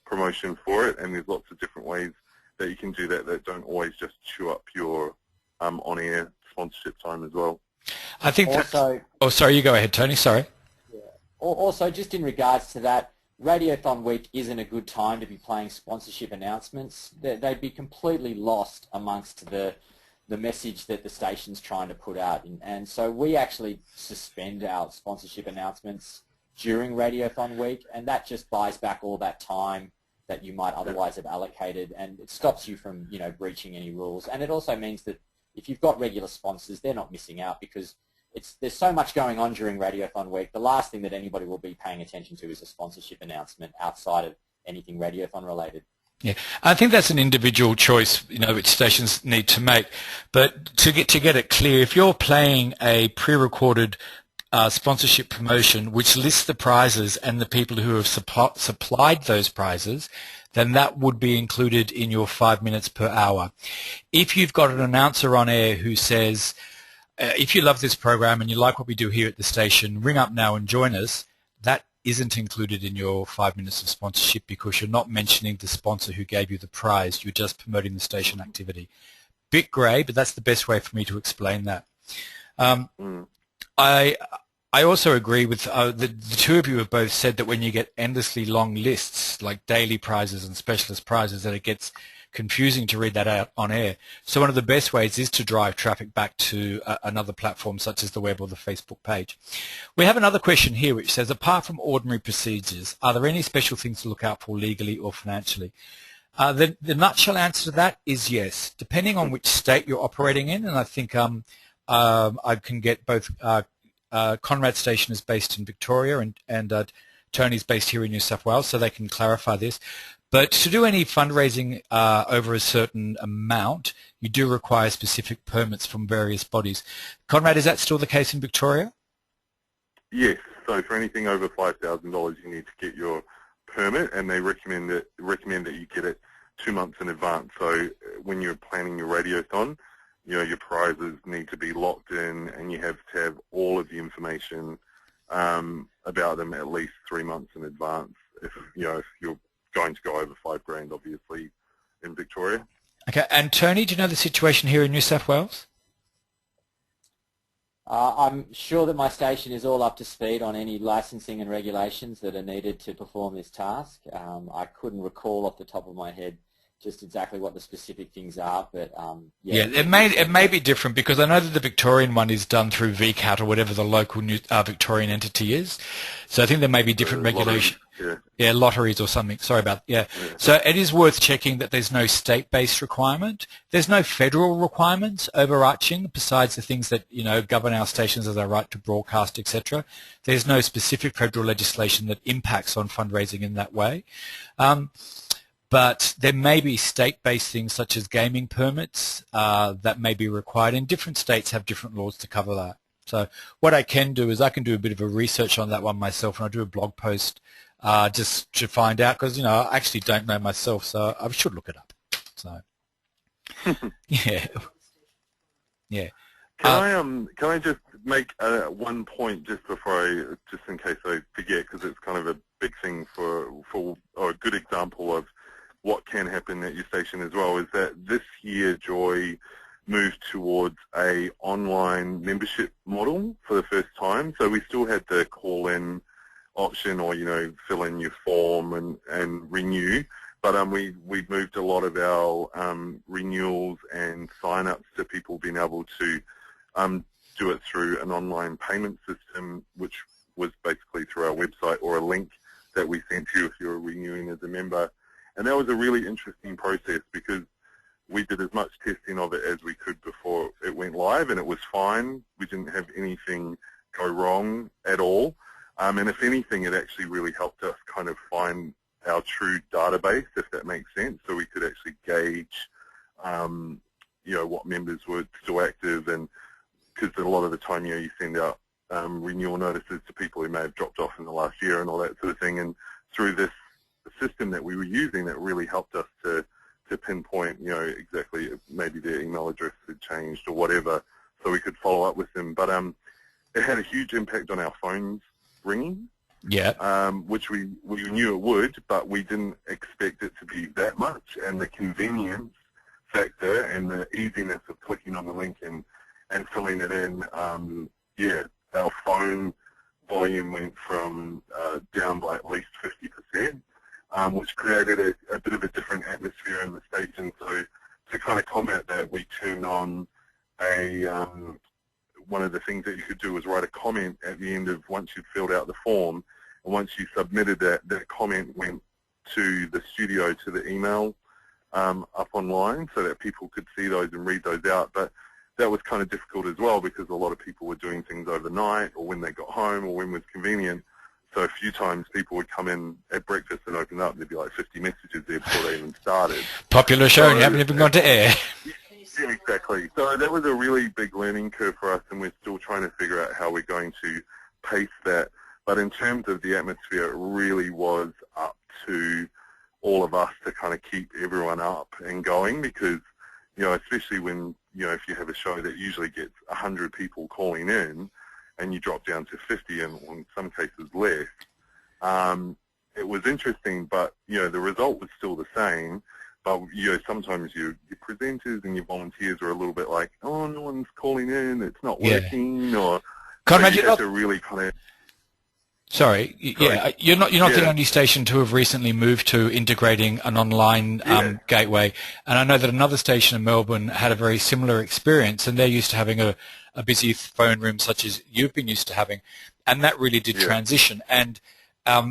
promotion for it, and there's lots of different ways that you can do that don't always just chew up your on-air sponsorship time as well. I think also, oh, sorry, you go ahead, Tony, sorry. Yeah. Also, just in regards to that, Radiothon week isn't a good time to be playing sponsorship announcements. They'd be completely lost amongst the the message that the station's trying to put out. And so we actually suspend our sponsorship announcements during Radiothon week, and that just buys back all that time that you might otherwise have allocated, and it stops you from, you know, breaching any rules. And it also means that if you've got regular sponsors, they're not missing out, because there's so much going on during Radiothon week. The last thing that anybody will be paying attention to is a sponsorship announcement outside of anything Radiothon related. Yeah, I think that's an individual choice, you know, which stations need to make. But to get it clear, if you're playing a pre-recorded sponsorship promotion which lists the prizes and the people who have supplied those prizes, then that would be included in your 5 minutes per hour. If you've got an announcer on air who says, if you love this program and you like what we do here at the station, ring up now and join us, that isn't included in your 5 minutes of sponsorship, because you're not mentioning the sponsor who gave you the prize. You're just promoting the station activity. Bit grey, but that's the best way for me to explain that. I also agree with the two of you have both said that when you get endlessly long lists, like daily prizes and specialist prizes, that it gets confusing to read that out on air. So one of the best ways is to drive traffic back to another platform such as the web or the Facebook page. We have another question here which says, apart from ordinary procedures, are there any special things to look out for legally or financially? The nutshell answer to that is yes, depending on which state you're operating in. And I think I can get both Conrad Station is based in Victoria and Tony's based here in New South Wales, so they can clarify this. But to do any fundraising over a certain amount, you do require specific permits from various bodies. Conrad, is that still the case in Victoria? Yes. So for anything over $5,000, you need to get your permit, and they recommend that you get it 2 months in advance. So when you're planning your radiothon, you know, your prizes need to be locked in, and you have to have all of the information about them at least 3 months in advance. If you're going to go over $5,000, obviously, in Victoria. Okay, and Tony, do you know the situation here in New South Wales? I'm sure that my station is all up to speed on any licensing and regulations that are needed to perform this task. I couldn't recall off the top of my head just exactly what the specific things are, but yeah, it may be different, because I know that the Victorian one is done through VCAT or whatever the local Victorian entity is. So I think there may be different regulation. Yeah, lotteries or something. Sorry about that. Yeah. So it is worth checking that there's no state-based requirement. There's no federal requirements overarching besides the things that, you know, govern our stations as our right to broadcast, etc. There's no specific federal legislation that impacts on fundraising in that way. But there may be state-based things such as gaming permits that may be required, and different states have different laws to cover that. So what I can do is I can do a bit of a research on that one myself, and I'll do a blog post just to find out, because, you know, I actually don't know myself, so I should look it up. So, yeah. Yeah. Can I just make one point just in case I forget, because it's kind of a big thing or a good example of what can happen at your station as well, is that this year Joy moved towards a online membership model for the first time. So we still had the call-in option, or, you know, fill in your form and renew, but we moved a lot of our renewals and sign-ups to people being able to do it through an online payment system, which was basically through our website or a link that we sent you if you were renewing as a member. And that was a really interesting process, because we did as much testing of it as we could before it went live, and it was fine. We didn't have anything go wrong at all. And if anything, it actually really helped us kind of find our true database, if that makes sense, so we could actually gauge, you know, what members were still active, and because a lot of the time, you know, you send out renewal notices to people who may have dropped off in the last year and all that sort of thing, and through this system that we were using, that really helped us to pinpoint, you know, exactly maybe their email address had changed or whatever, so we could follow up with them. But it had a huge impact on our phones ringing, which we knew it would, but we didn't expect it to be that much. And the convenience factor and the easiness of clicking on the link and filling it in, our phone volume went from down by at least 50%, which created a bit of a different atmosphere in the station. So to kind of combat that, we turned on one of the things that you could do was write a comment at the end of once you'd filled out the form, and once you submitted that comment went to the studio, to the email up online, so that people could see those and read those out. But that was kind of difficult as well, because a lot of people were doing things overnight or when they got home or when it was convenient. So a few times people would come in at breakfast and open up, and there'd be like 50 messages there before they even started. Popular show, and you haven't even gone to air. Yeah, exactly. So that was a really big learning curve for us, and we're still trying to figure out how we're going to pace that. But in terms of the atmosphere, it really was up to all of us to kind of keep everyone up and going, because, you know, especially when, you know, if you have a show that usually gets 100 people calling in and you drop down to 50 and in some cases less, it was interesting, but, you know, the result was still the same. But, you know, sometimes your presenters and your volunteers are a little bit like, oh, no one's calling in, it's not working, or Conrad, so you have to really kind of... Sorry, yeah, you're not the only station to have recently moved to integrating an online gateway, and I know that another station in Melbourne had a very similar experience, and they're used to having a busy phone room such as you've been used to having, and that really did transition, and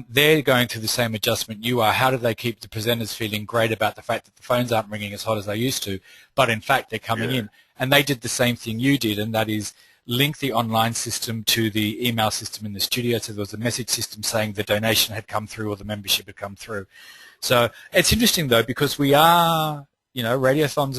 they're going through the same adjustment you are. How do they keep the presenters feeling great about the fact that the phones aren't ringing as hot as they used to, but in fact they're coming in, and they did the same thing you did, and that is link the online system to the email system in the studio, so there was a message system saying the donation had come through or the membership had come through. So it's interesting, though, because we are, you know, radiothons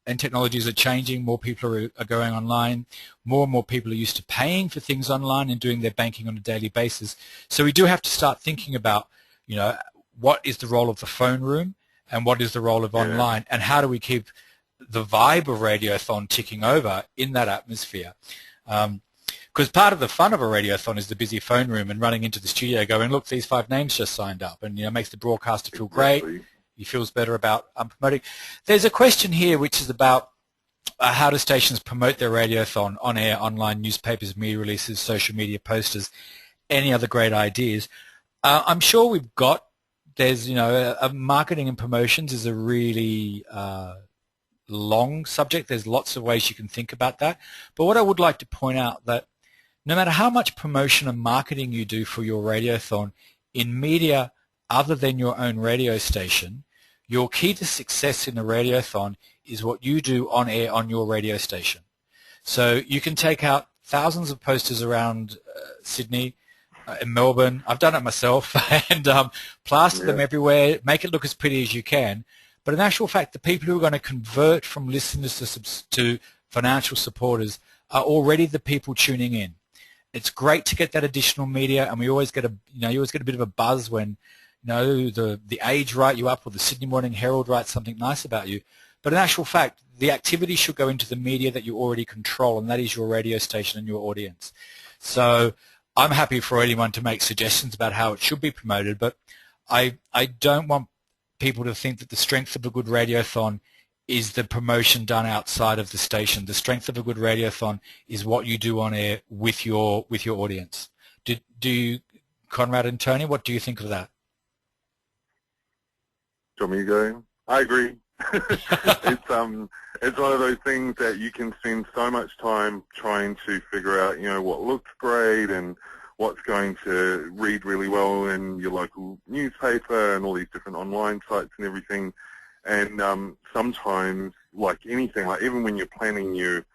and technologies are changing. More people are going online. More and more people are used to paying for things online and doing their banking on a daily basis. So we do have to start thinking about, you know, what is the role of the phone room and what is the role of online, and how do we keep the vibe of Radiothon ticking over in that atmosphere. Because part of the fun of a Radiothon is the busy phone room and running into the studio going, look, these 5 names just signed up, and, you know, makes the broadcaster feel great. He feels better about promoting. There's a question here which is about how do stations promote their Radiothon on air, online, newspapers, media releases, social media posters, any other great ideas. I'm sure there's, you know, marketing and promotions is a really long subject. There's lots of ways you can think about that. But what I would like to point out that no matter how much promotion and marketing you do for your Radiothon in media other than your own radio station, your key to success in a Radiothon is what you do on air on your radio station. So you can take out thousands of posters around Sydney, in Melbourne. I've done it myself, and plaster them everywhere, make it look as pretty as you can. But in actual fact, the people who are going to convert from listeners to financial supporters are already the people tuning in. It's great to get that additional media, and we always get you always get a bit of a buzz when, you know, the Age write you up or the Sydney Morning Herald writes something nice about you. But in actual fact, the activity should go into the media that you already control, and that is your radio station and your audience. So I'm happy for anyone to make suggestions about how it should be promoted, but I don't want people to think that the strength of a good radiothon is the promotion done outside of the station. The strength of a good radiothon is what you do on air with your audience. Do you, Conrad and Tony, what do you think of that? Do you want me to go? I agree. It's one of those things that you can spend so much time trying to figure out, you know, what looks great and what's going to read really well in your local newspaper and all these different online sites and everything. And sometimes, like anything, like even when you're planning your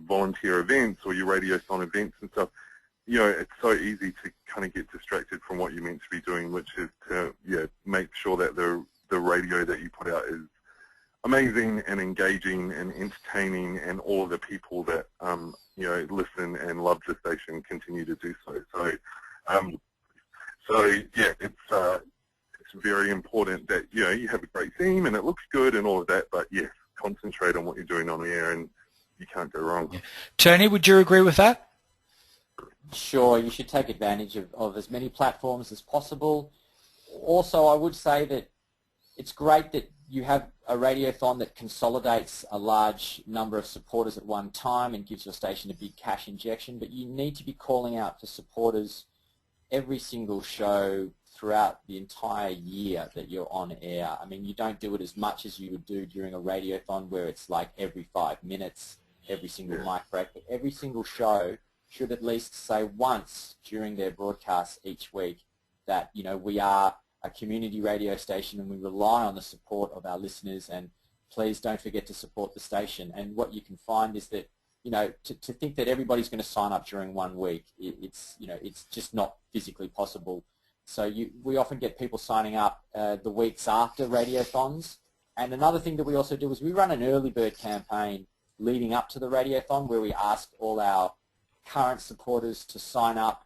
volunteer events or your Radiothon events and stuff, you know, it's so easy to kind of get distracted from what you're meant to be doing, which is to make sure that the radio that you put out is amazing and engaging and entertaining, and all of the people that you know, listen and love the station continue to do so. So yeah, it's very important that, you know, you have a great theme and it looks good and all of that, but yes, concentrate on what you're doing on the air and you can't go wrong. Yeah. Tony, would you agree with that? Sure, you should take advantage of as many platforms as possible. Also, I would say that it's great that you have a radiothon that consolidates a large number of supporters at one time and gives your station a big cash injection, but you need to be calling out for supporters every single show throughout the entire year that you're on air. I mean, you don't do it as much as you would do during a radiothon where it's like every 5 minutes, every single mic break, but every single show should at least say once during their broadcasts each week that, you know, we are a community radio station and we rely on the support of our listeners, and please don't forget to support the station. And what you can find is that, you know, to think that everybody's going to sign up during 1 week, it's, you know, it's just not physically possible. So we often get people signing up the weeks after radiothons. And another thing that we also do is we run an early bird campaign leading up to the radiothon where we ask all our current supporters to sign up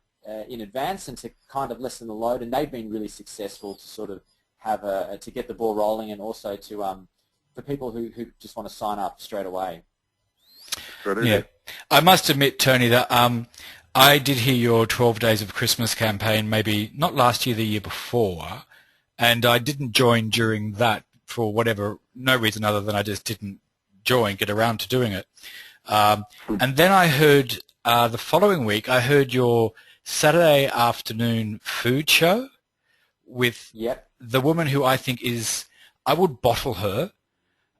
in advance and to kind of lessen the load, and they've been really successful to sort of have to get the ball rolling, and also to for people who just want to sign up straight away. Yeah, I must admit, Tony, that I did hear your 12 Days of Christmas campaign, maybe not last year, the year before, and I didn't join during that for whatever, no reason other than I just didn't get around to doing it. And then I heard the following week, I heard your Saturday afternoon food show with the woman who I think is, I would bottle her.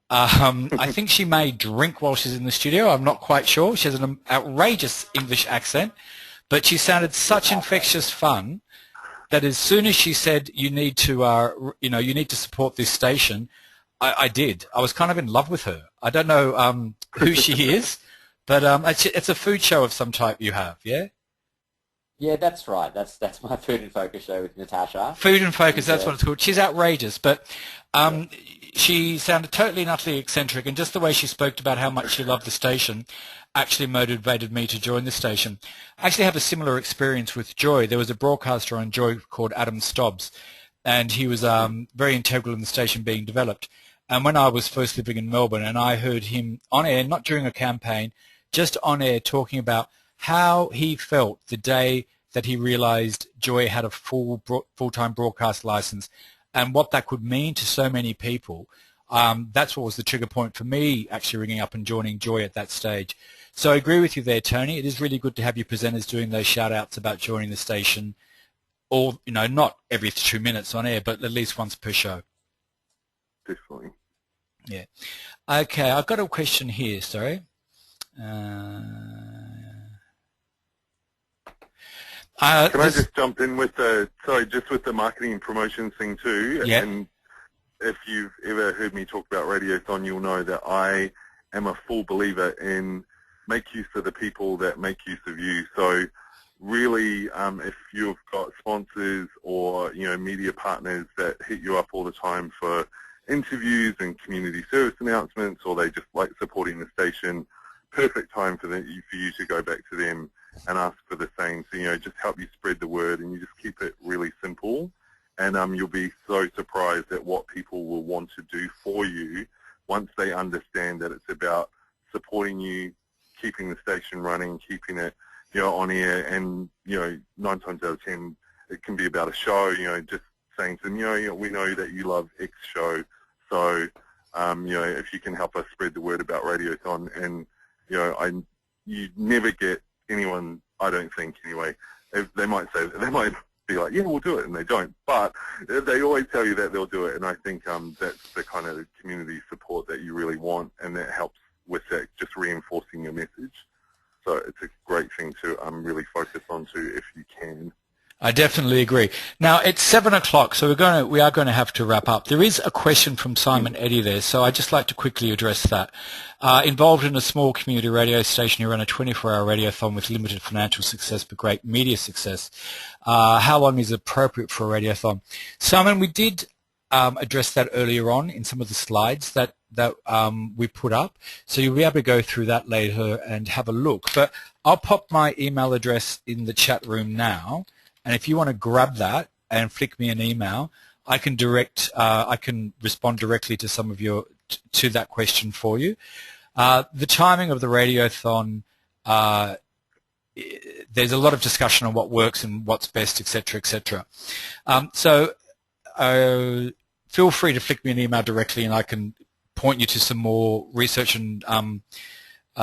I think she may drink while she's in the studio. I'm not quite sure. She has an outrageous English accent, but she sounded such infectious fun that as soon as she said, you need to, you know, you need to support this station, I did. I was kind of in love with her. I don't know who she is, but it's a food show of some type you have, yeah? Yeah, that's right. That's my Food and Focus show with Natasha. Food and Focus, that's what it's called. She's outrageous, but she sounded totally and utterly eccentric, and just the way she spoke about how much she loved the station actually motivated me to join the station. I actually have a similar experience with Joy. There was a broadcaster on Joy called Adam Stobbs, and he was very integral in the station being developed. And when I was first living in Melbourne, and I heard him on air, not during a campaign, just on air talking about how he felt the day that he realized Joy had a full-time broadcast license and what that could mean to so many people. That's what was the trigger point for me actually ringing up and joining Joy at that stage. So I agree with you there, Tony. It is really good to have your presenters doing those shout-outs about joining the station, or, you know, not every 2 minutes on air, but at least once per show. Definitely. Yeah. Okay, I've got a question here, sorry. Can I just jump in with just with the marketing and promotions thing too? Yeah. And if you've ever heard me talk about Radiothon, you'll know that I am a full believer in make use of the people that make use of you. So really, if you've got sponsors or, you know, media partners that hit you up all the time for interviews and community service announcements, or they just like supporting the station, perfect time for you to go back to them and ask for the same. So, you know, just help you spread the word, and you just keep it really simple, and you'll be so surprised at what people will want to do for you once they understand that it's about supporting you, keeping the station running, keeping it, you know, on air. And, you know, 9 times out of 10 it can be about a show, you know, just saying to them, you know, we know that you love X show, so you know, if you can help us spread the word about Radiothon. And, you know, you never get anyone, I don't think anyway, if they might be like, yeah, we'll do it, and they don't, but they always tell you that they'll do it. And I think that's the kind of community support that you really want, and that helps with that, just reinforcing your message. So it's a great thing to really focus on too, if you can. I definitely agree. Now, it's 7 o'clock, so we are going to have to wrap up. There is a question from Simon Eddy there, so I'd just like to quickly address that. Involved in a small community radio station, you run a 24-hour radiothon with limited financial success but great media success. How long is appropriate for a radiothon? Simon, we did address that earlier on in some of the slides that we put up, so you'll be able to go through that later and have a look. But I'll pop my email address in the chat room now, and if you want to grab that and flick me an email, I can respond directly to some of to that question for you. The timing of the radiothon, there's a lot of discussion on what works and what's best, etc., etc. So feel free to flick me an email directly, and I can point you to some more research and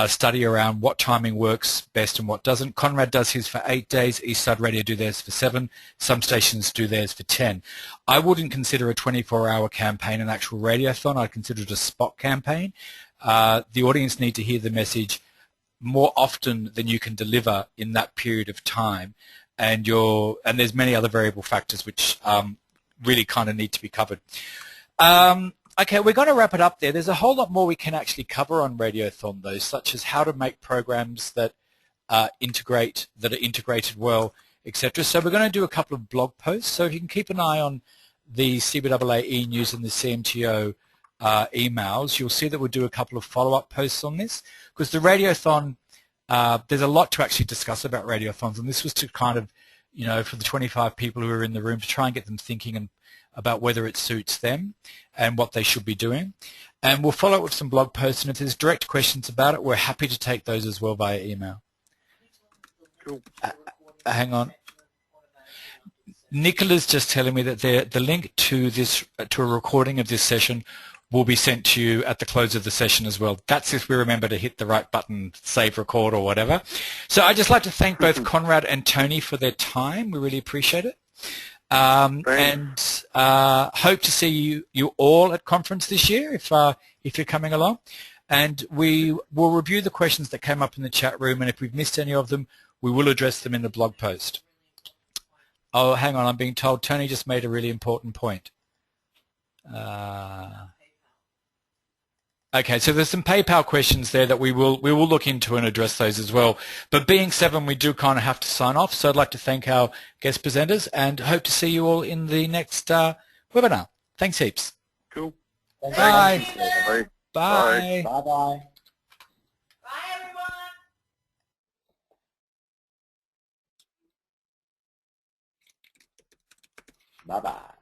study around what timing works best and what doesn't. Conrad does his for 8 days. Eastside Radio do theirs for 7. Some stations do theirs for 10. I wouldn't consider a 24-hour campaign an actual radiothon. I'd consider it a spot campaign. The audience need to hear the message more often than you can deliver in that period of time. And there's many other variable factors which really kind of need to be covered. Okay, we're going to wrap it up there. There's a whole lot more we can actually cover on Radiothon, though, such as how to make programs that are integrated well, etc. So we're going to do a couple of blog posts. So if you can keep an eye on the CBAA e-news and the CMTO emails, you'll see that we'll do a couple of follow-up posts on this, because the Radiothon, there's a lot to actually discuss about Radiothons, and this was to kind of, for the 25 people who are in the room, to try and get them thinking about whether it suits them and what they should be doing. And we'll follow up with some blog posts, and if there's direct questions about it, we're happy to take those as well via email. Cool. Hang on. Nicola's just telling me that the link to a recording of this session will be sent to you at the close of the session as well. That's if we remember to hit the right button, save record or whatever. So I'd just like to thank both Conrad and Tony for their time. We really appreciate it. And hope to see you all at conference this year if you're coming along. And we will review the questions that came up in the chat room, and if we've missed any of them, we will address them in the blog post. Oh, hang on, I'm being told Tony just made a really important point. Okay, so there's some PayPal questions there that we will look into and address those as well. But being 7, we do kind of have to sign off. So I'd like to thank our guest presenters and hope to see you all in the next webinar. Thanks heaps. Cool. Bye. Bye. Bye. Bye-bye. Bye, everyone. Bye-bye.